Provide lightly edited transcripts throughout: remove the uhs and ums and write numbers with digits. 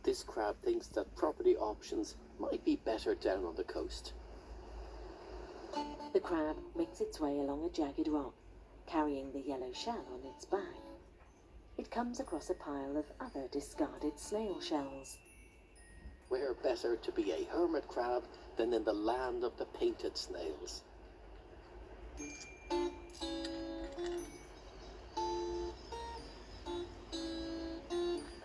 This crab thinks that property options might be better down on the coast. The crab makes its way along a jagged rock, carrying the yellow shell on its back. It comes across a pile of other discarded snail shells. Where better to be a hermit crab than in the land of the painted snails?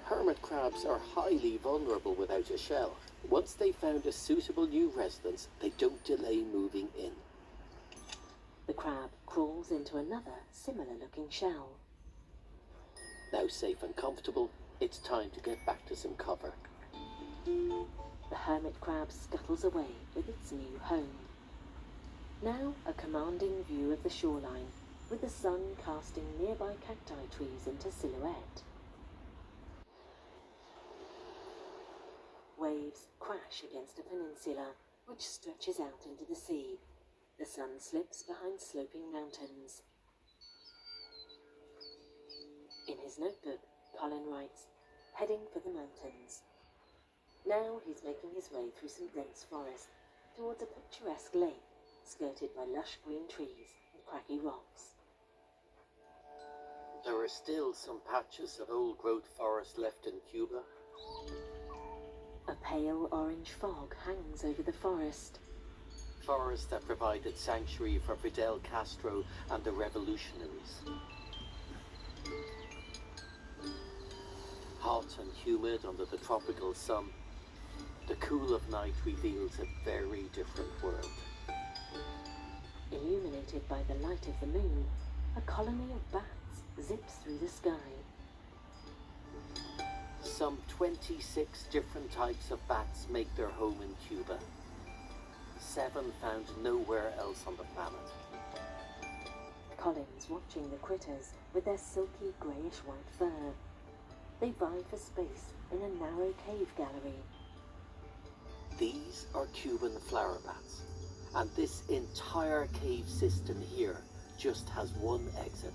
Hermit crabs are highly vulnerable without a shell. Once they've found a suitable new residence, they don't delay moving in. The crab crawls into another similar-looking shell. Now safe and comfortable, it's time to get back to some cover. The hermit crab scuttles away with its new home. Now a commanding view of the shoreline, with the sun casting nearby cacti trees into silhouette. Waves crash against a peninsula, which stretches out into the sea. The sun slips behind sloping mountains. In his notebook, Colin writes, "Heading for the mountains." Now he's making his way through some dense forest, towards a picturesque lake, skirted by lush green trees and craggy rocks. There are still some patches of old-growth forest left in Cuba. A pale orange fog hangs over the forest. Forest that provided sanctuary for Fidel Castro and the revolutionaries. Hot and humid under the tropical sun, the cool of night reveals a very different world. Illuminated by the light of the moon, a colony of bats zips through the sky. Some 26 different types of bats make their home in Cuba. 7 found nowhere else on the planet. Colin's watching the critters with their silky greyish-white fur. They vie for space in a narrow cave gallery. These are Cuban flower bats, and this entire cave system here just has one exit.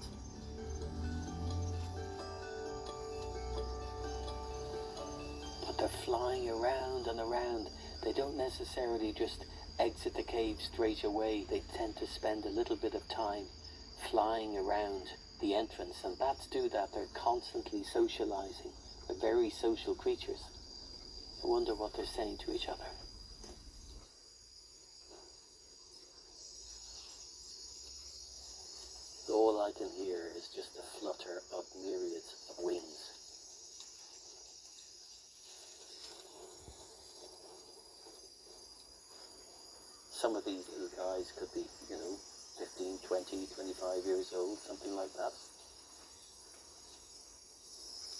But they're flying around and around. They don't necessarily just exit the cave straight away. They tend to spend a little bit of time flying around the entrance, and bats do that. They're constantly socializing. They're very social creatures. I wonder what they're saying to each other. All I can hear is just a flutter of myriads of wings. Some of these little guys could be, 15, 20, 25 years old, something like that.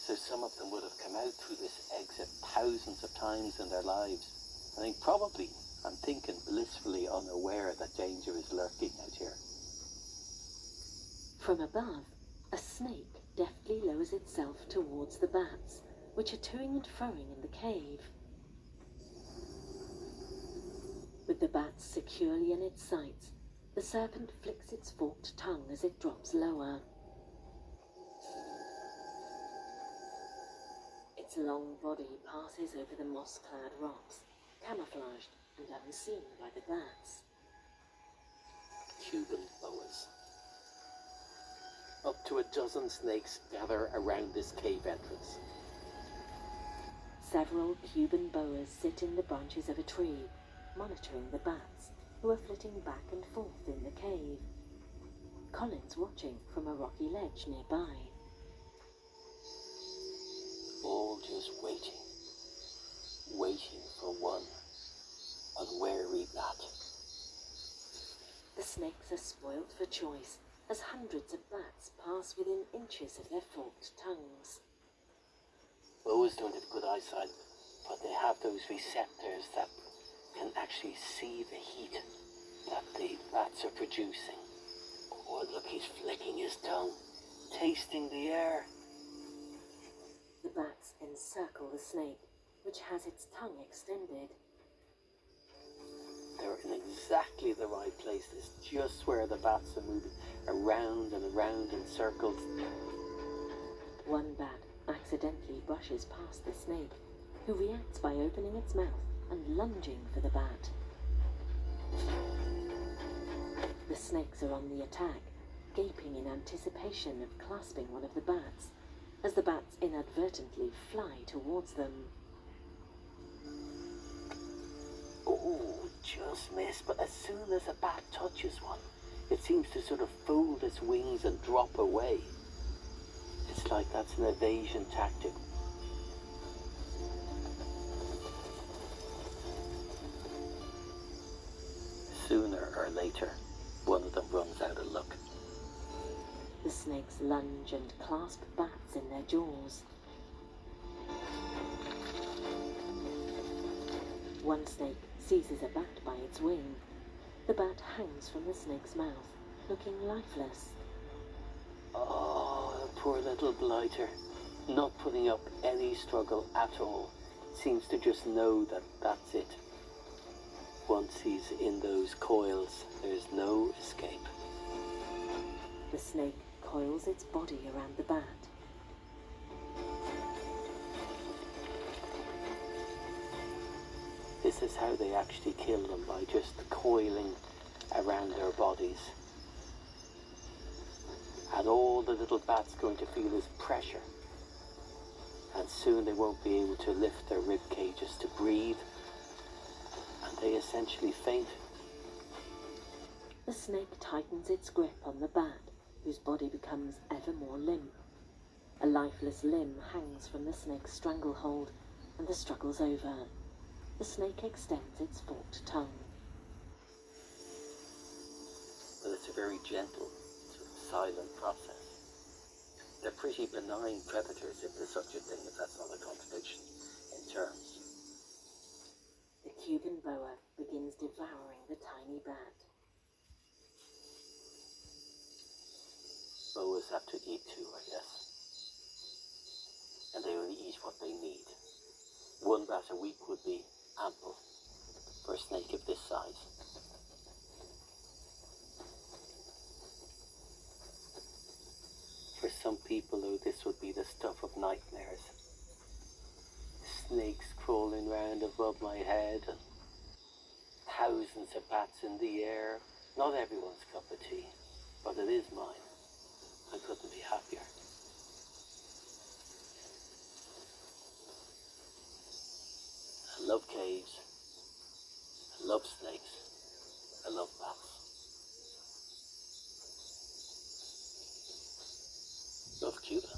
So some of them would have come out through this exit thousands of times in their lives. I'm thinking blissfully unaware that danger is lurking out here. From above, a snake deftly lowers itself towards the bats, which are toing and froing in the cave. With the bats securely in its sights, the serpent flicks its forked tongue as it drops lower. Its long body passes over the moss-clad rocks, camouflaged and unseen by the bats. Cuban boas. Up to a dozen snakes gather around this cave entrance. Several Cuban boas sit in the branches of a tree, monitoring the bats, who are flitting back and forth in the cave. Colin's watching from a rocky ledge nearby. All just waiting for one unwary bat. The snakes are spoilt for choice, as hundreds of bats pass within inches of their forked tongues. Boas don't have good eyesight, but they have those receptors that can actually see the heat that the bats are producing. Oh, look, he's flicking his tongue, tasting the air. The bats encircle the snake, which has its tongue extended. They're in exactly the right place. It's just where the bats are moving around and around in circles. One bat accidentally brushes past the snake, who reacts by opening its mouth and lunging for the bat. The snakes are on the attack, gaping in anticipation of clasping one of the bats, as the bats inadvertently fly towards them. Oh, just missed, but as soon as a bat touches one, it seems to sort of fold its wings and drop away. It's like that's an evasion tactic. Sooner or later, one of them runs out of luck. The snakes lunge and clasp bats in their jaws. One snake seizes a bat by its wing. The bat hangs from the snake's mouth, looking lifeless. Oh, poor little blighter. Not putting up any struggle at all. Seems to just know that that's it. Once he's in those coils, there's no escape. The snake coils its body around the bat. This is how they actually kill them, by just coiling around their bodies. And all the little bat's going to feel is pressure. And soon they won't be able to lift their rib cages to breathe. And they essentially faint. The snake tightens its grip on the bat, whose body becomes ever more limp. A lifeless limb hangs from the snake's stranglehold, and the struggle's over. The snake extends its forked tongue. But it's a very gentle, sort of silent process. They're pretty benign predators, if there's such a thing, if that's not a contradiction in terms. The Cuban boa begins devouring the tiny bat. Boas have to eat too, I guess. And they only eat what they need. One bat a week would be ample for a snake of this size. For some people, though, this would be the stuff of nightmares. Snakes crawling round above my head and thousands of bats in the air. Not everyone's cup of tea, but it is mine. I couldn't be happier. I love caves. I love snakes. I love bats. Love Cuba.